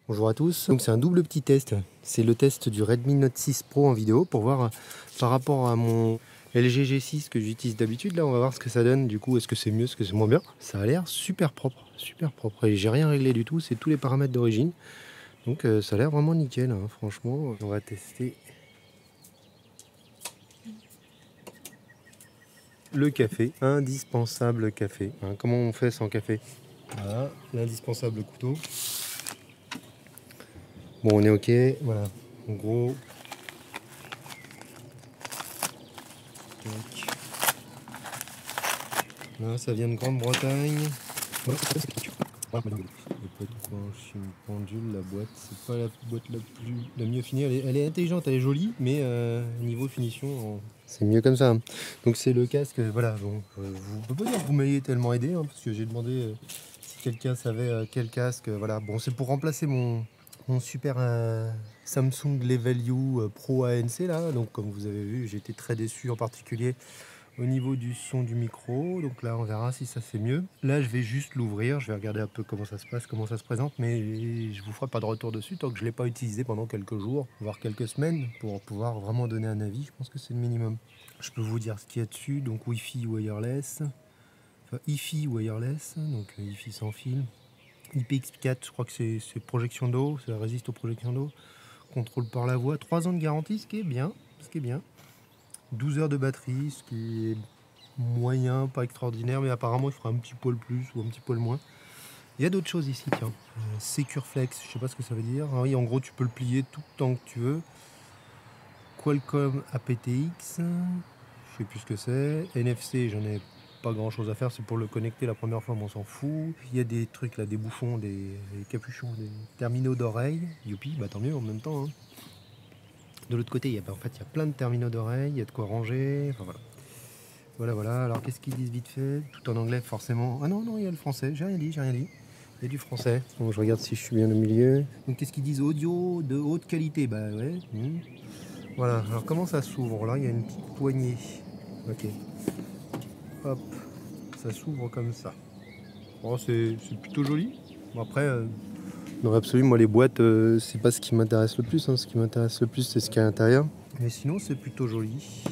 Bonjour à tous, donc c'est un double petit test, c'est le test du Redmi Note 6 Pro en vidéo pour voir par rapport à mon LG G6 que j'utilise d'habitude. Là on va voir ce que ça donne, du coup est-ce que c'est mieux, est-ce que c'est moins bien. Ça a l'air super propre et j'ai rien réglé du tout, c'est tous les paramètres d'origine. Donc ça a l'air vraiment nickel, hein. Franchement on va tester le café, indispensable café, hein. Comment on fait sans café? Voilà, l'indispensable couteau. Bon, on est ok, voilà, en gros. Tac. Là, ça vient de Grande-Bretagne. Voilà, il n'y a pas de quoi, c'est une pendule, la boîte. C'est pas la boîte la mieux finie. Elle est intelligente, elle est jolie, mais niveau finition, c'est mieux comme ça. Donc c'est le casque, voilà. Bon, vous pouvez pas dire que vous m'ayez tellement aidé, hein, parce que j'ai demandé si quelqu'un savait quel casque. Voilà, bon, c'est pour remplacer mon super Samsung Level U Pro ANC là. Donc comme vous avez vu, j'ai été très déçu en particulier au niveau du son du micro. Donc là on verra si ça fait mieux. Là je vais juste l'ouvrir, je vais regarder un peu comment ça se passe, comment ça se présente, mais je vous ferai pas de retour dessus tant que je l'ai pas utilisé pendant quelques jours, voire quelques semaines, pour pouvoir vraiment donner un avis. Je pense que c'est le minimum. Je peux vous dire ce qu'il y a dessus, donc Wi-Fi wireless, enfin Hi-Fi wireless, donc Hi-Fi sans fil. IPX4, je crois que c'est projection d'eau, ça résiste aux projections d'eau. Contrôle par la voix, 3 ans de garantie, ce qui est bien, 12 heures de batterie, ce qui est moyen, pas extraordinaire, mais apparemment il fera un petit poil plus ou un petit poil moins. Il y a d'autres choses ici, tiens. Secureflex, je sais pas ce que ça veut dire. Ah oui, en gros, tu peux le plier tout le temps que tu veux. Qualcomm aptX, je sais plus ce que c'est. NFC, j'en ai pas grand chose à faire, c'est pour le connecter la première fois, mais on s'en fout. Il y a des trucs là, des bouchons, des capuchons, des terminaux d'oreilles. Youpi, bah tant mieux en même temps, hein. De l'autre côté, il y a plein de terminaux d'oreilles, il y a de quoi ranger. Enfin voilà. Voilà. Alors qu'est-ce qu'ils disent vite fait? Tout en anglais forcément. Ah non, il y a le français. J'ai rien dit. Il y a du français. Bon, je regarde si je suis bien au milieu. Donc qu'est-ce qu'ils disent? Audio de haute qualité. Bah ouais. Voilà. Alors comment ça s'ouvre? Là, il y a une petite poignée. Ok. Hop. Ça s'ouvre comme ça. Bon, c'est plutôt joli. Bon, après, dans l'absolu, moi les boîtes, c'est pas ce qui m'intéresse le plus, hein. Ce qui m'intéresse le plus, c'est ce qu'il y a à l'intérieur. Mais sinon, c'est plutôt joli.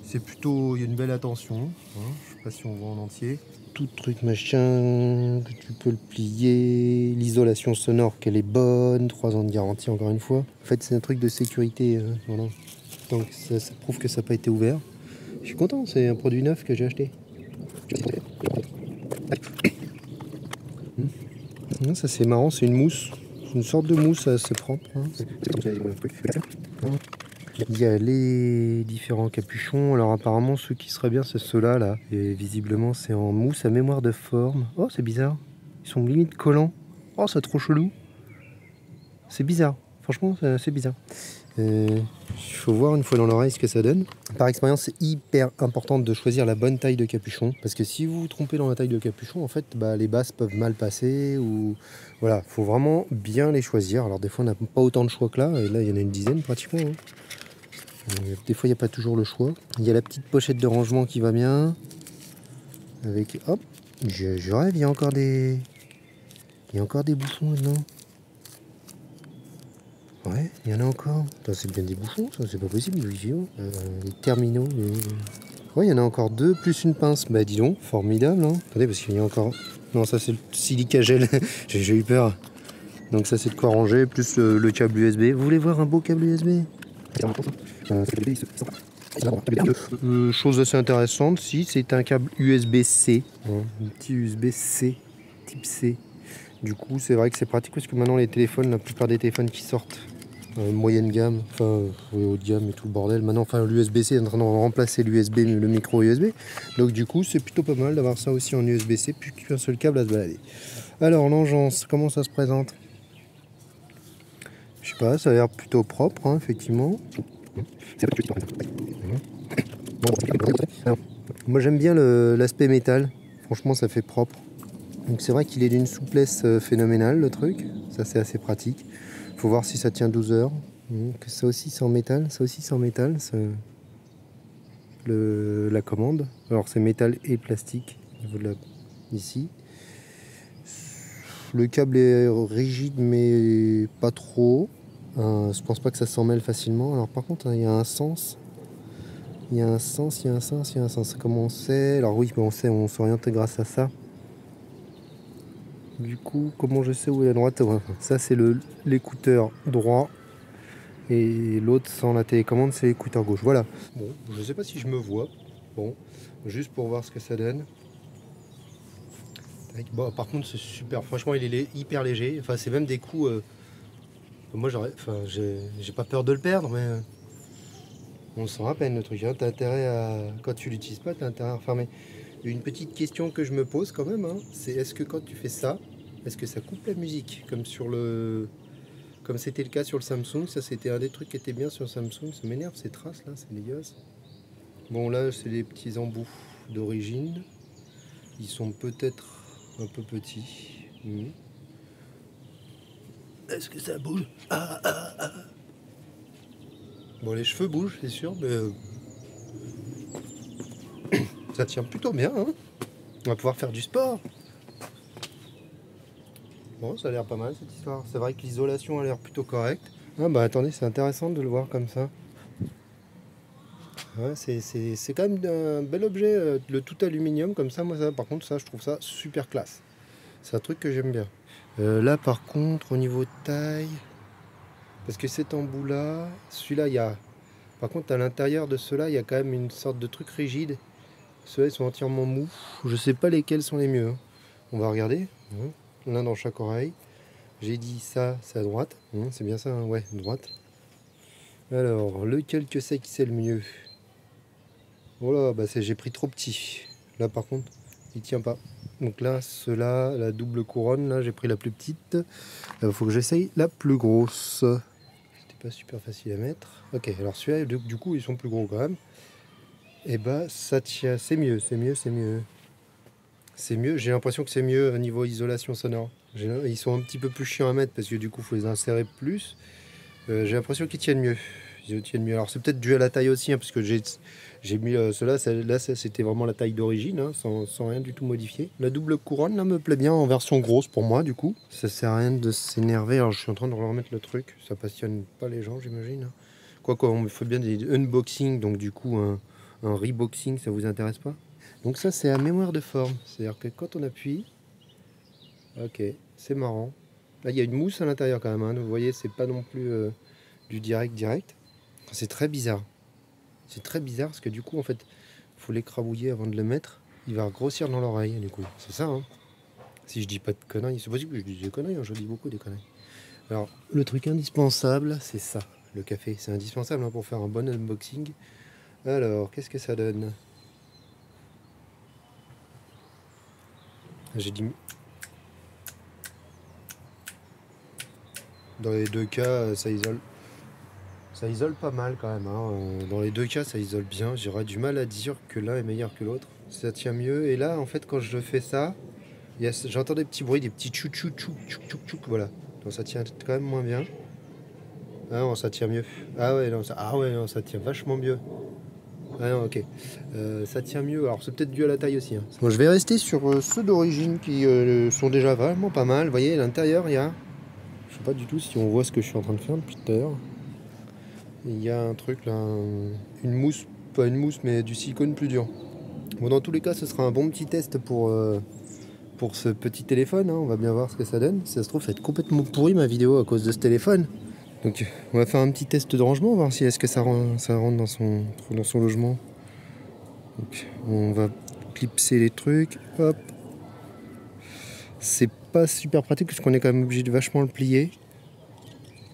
C'est plutôt, il y a une belle attention, hein. Je sais pas si on voit en entier. Tout truc machin, que tu peux le plier. L'isolation sonore qu'elle est bonne, 3 ans de garantie encore une fois. En fait c'est un truc de sécurité, voilà. Donc ça prouve que ça n'a pas été ouvert. Je suis content, c'est un produit neuf que j'ai acheté. Ça c'est marrant, c'est une mousse. C'est une sorte de mousse assez propre, hein. Il y a les différents capuchons. Alors apparemment ceux qui seraient bien c'est ceux-là là. Et visiblement c'est en mousse à mémoire de forme. Oh c'est bizarre. Ils sont limite collants. Oh c'est trop chelou. C'est bizarre. Franchement c'est bizarre. Il faut voir une fois dans l'oreille ce que ça donne. Par expérience c'est hyper important de choisir la bonne taille de capuchon. Parce que si vous vous trompez dans la taille de capuchon, en fait les basses peuvent mal passer. Ou voilà, faut vraiment bien les choisir. Alors des fois on n'a pas autant de choix que là. Et là il y en a une dizaine pratiquement, hein. Des fois il n'y a pas toujours le choix. Il y a la petite pochette de rangement qui va bien. Avec. Hop, je rêve, il y a encore des. Il y a encore des bouchons maintenant. Ouais, il y en a encore. C'est bien des bouchons, ça, c'est pas possible, les terminaux. Ouais, il y en a encore deux, plus une pince. Bah dis donc, formidable, hein. Attendez, parce qu'il y a encore. Non, ça c'est le silica gel. J'ai eu peur. Donc ça c'est de quoi ranger, plus le câble USB. Vous voulez voir un beau câble USB? Chose assez intéressante, si c'est un câble USB-C, hein, un petit USB-C, type C. Du coup, c'est vrai que c'est pratique parce que maintenant les téléphones, la plupart des téléphones qui sortent, moyenne gamme, enfin haut de gamme et tout le bordel, maintenant, enfin l'USB-C est en train de remplacer l'USB, le micro USB. Donc du coup, c'est plutôt pas mal d'avoir ça aussi en USB-C, plus qu'un seul câble à se balader. Alors l'engeance, comment ça se présente? Je sais pas, ça a l'air plutôt propre, hein, effectivement. Alors, moi j'aime bien l'aspect métal, franchement ça fait propre. Donc c'est vrai qu'il est d'une souplesse phénoménale le truc, ça c'est assez pratique. Faut voir si ça tient 12 heures. Donc, ça aussi c'est en métal, la commande. Alors c'est métal et plastique au niveau de ici. Le câble est rigide mais pas trop. Je pense pas que ça s'en mêle facilement. Alors par contre, il y a un sens. Il y a un sens. Comment on sait? Alors oui, on sait, on s'oriente grâce à ça. Du coup, comment je sais où est la droite? Ouais, ça c'est l'écouteur droit. Et l'autre sans la télécommande, c'est l'écouteur gauche. Voilà. Bon, je sais pas si je me vois. Bon, juste pour voir ce que ça donne. Bon, par contre, c'est super. Franchement, il est hyper léger. Enfin, c'est même des coups. Moi, j'ai pas peur de le perdre, mais on sent à peine le truc. Hein. T'as intérêt à, quand tu l'utilises pas, t'as intérêt à refermer. Une petite question que je me pose quand même, hein, c'est est-ce que quand tu fais ça, est-ce que ça coupe la musique comme c'était le cas sur le Samsung? Ça, c'était un des trucs qui était bien sur le Samsung. Ça m'énerve ces traces là, c'est dégueulasse. Bon, là, c'est les petits embouts d'origine. Ils sont peut-être un peu petits. Est-ce que ça bouge? Bon, les cheveux bougent, c'est sûr, mais ça tient plutôt bien. Hein, on va pouvoir faire du sport. Bon, ça a l'air pas mal cette histoire. C'est vrai que l'isolation a l'air plutôt correcte. Ah bah attendez, c'est intéressant de le voir comme ça. Ouais, c'est quand même un bel objet, le tout aluminium comme ça. Moi, ça, par contre, ça, je trouve ça super classe. C'est un truc que j'aime bien. Là, par contre, au niveau de taille, parce que cet embout-là, celui-là, il y a... Par contre, à l'intérieur de ceux-là, il y a quand même une sorte de truc rigide. Ceux-là, ils sont entièrement mous. Je sais pas lesquels sont les mieux. Hein. On va regarder. L'un dans chaque oreille. J'ai dit ça, c'est à droite. C'est bien ça, hein, ouais, droite. Alors, lequel que c'est qui c'est le mieux? Voilà, bah j'ai pris trop petit. Là, par contre, il tient pas. Donc là, ceux-là, la double couronne, là, j'ai pris la plus petite. Il faut que j'essaye la plus grosse. C'était pas super facile à mettre. Ok, alors celui-là, du coup, ils sont plus gros quand même. Et bah, ça tient, c'est mieux. C'est mieux, j'ai l'impression que c'est mieux au niveau isolation sonore. Ils sont un petit peu plus chiants à mettre parce que du coup, il faut les insérer plus. J'ai l'impression qu'ils tiennent mieux. Alors, c'est peut-être dû à la taille aussi, hein, parce que j'ai mis ceux-là, là, c'était vraiment la taille d'origine, hein, sans rien du tout modifier. La double couronne, là, me plaît bien en version grosse pour moi, du coup. Ça sert à rien de s'énerver. Alors, je suis en train de leur remettre le truc. Ça passionne pas les gens, j'imagine. Hein. Quoi, on me fait bien des unboxing, donc du coup, un reboxing, ça vous intéresse pas? Donc ça, c'est la mémoire de forme. C'est-à-dire que quand on appuie... Ok, c'est marrant. Là, il y a une mousse à l'intérieur quand même. Hein. Vous voyez, c'est pas non plus du direct. C'est très bizarre. C'est très bizarre parce que du coup, en fait, il faut l'écrabouiller avant de le mettre. Il va grossir dans l'oreille, du coup. C'est ça, hein. Si je dis pas de conneries. C'est possible que je dise des conneries. Hein. Je dis beaucoup des conneries. Alors, le truc indispensable, c'est ça. Le café. C'est indispensable hein, pour faire un bon unboxing. Alors, qu'est-ce que ça donne? J'ai dit... Dans les deux cas, ça isole. Ça isole pas mal quand même. Hein. Dans les deux cas, ça isole bien. J'aurais du mal à dire que l'un est meilleur que l'autre. Ça tient mieux. Et là, en fait, quand je fais ça, j'entends des petits bruits, des petits tchou tchou tchou tchou tchou tchou. Voilà. Donc ça tient quand même moins bien. Ah non, ça tient mieux. Ah ouais, non, ça tient vachement mieux. Ah non, ok. Ça tient mieux. Alors c'est peut-être dû à la taille aussi. Hein. Bon, je vais rester sur ceux d'origine qui sont déjà vraiment pas mal. Vous voyez, à l'intérieur, il y a... Je sais pas du tout si on voit ce que je suis en train de faire depuis tout à l'heure. Il y a un truc là, une mousse, pas une mousse, mais du silicone plus dur. Bon, dans tous les cas, ce sera un bon petit test pour ce petit téléphone. Hein. On va bien voir ce que ça donne. Si ça se trouve, ça va être complètement pourri ma vidéo à cause de ce téléphone. Donc, on va faire un petit test de rangement, voir si est-ce que ça rentre dans son logement. Donc, on va clipser les trucs. Hop. C'est pas super pratique parce qu'on est quand même obligé de vachement le plier.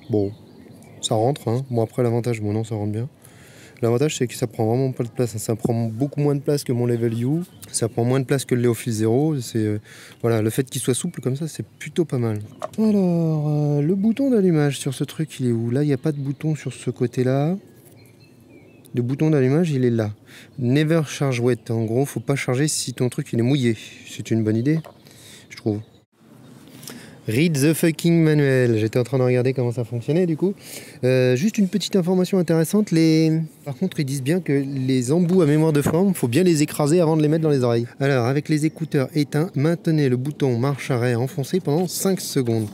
Bon, ça rentre. Hein. Bon, après, l'avantage, bon, non, ça rentre bien. L'avantage, c'est que ça prend vraiment pas de place. Hein. Ça prend beaucoup moins de place que mon Level U. Ça prend moins de place que le Léophile 0. Voilà, le fait qu'il soit souple comme ça, c'est plutôt pas mal. Alors, le bouton d'allumage sur ce truc, il est où? Là, il n'y a pas de bouton sur ce côté-là. Le bouton d'allumage, il est là. Never charge wet. En gros, faut pas charger si ton truc il est mouillé. C'est une bonne idée, je trouve. Read the fucking manual. J'étais en train de regarder comment ça fonctionnait du coup. Juste une petite information intéressante. Par contre, ils disent bien que les embouts à mémoire de forme, faut bien les écraser avant de les mettre dans les oreilles. Alors, avec les écouteurs éteints, maintenez le bouton marche arrêt enfoncé pendant 5 secondes.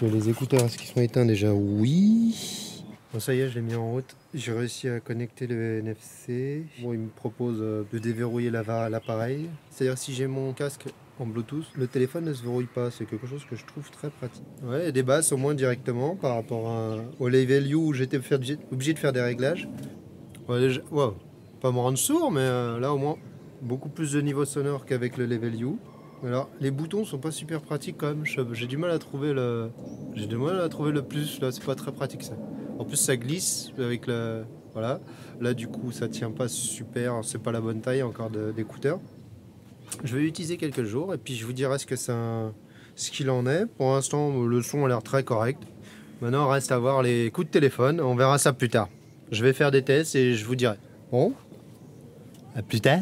Les écouteurs, est-ce qu'ils sont éteints déjà? Oui. Bon, ça y est, je l'ai mis en route. J'ai réussi à connecter le NFC. Bon, il me propose de déverrouiller l'appareil. C'est-à-dire si j'ai mon casque en Bluetooth, le téléphone ne se verrouille pas. C'est quelque chose que je trouve très pratique. Ouais, et des basses au moins directement par rapport au level U où j'étais obligé de faire des réglages. Ouais, wow. Pas me rendre sourd, mais là au moins beaucoup plus de niveau sonore qu'avec le level U. Alors, les boutons sont pas super pratiques quand même. J'ai du mal à trouver le plus. Là, c'est pas très pratique ça. En plus, ça glisse avec le. Voilà. Là, du coup, ça tient pas super. C'est pas la bonne taille encore d'écouteur. Je vais l'utiliser quelques jours et puis je vous dirai ce qu'il en est. Pour l'instant, le son a l'air très correct. Maintenant, reste à voir les coups de téléphone. On verra ça plus tard. Je vais faire des tests et je vous dirai. Bon, à plus tard.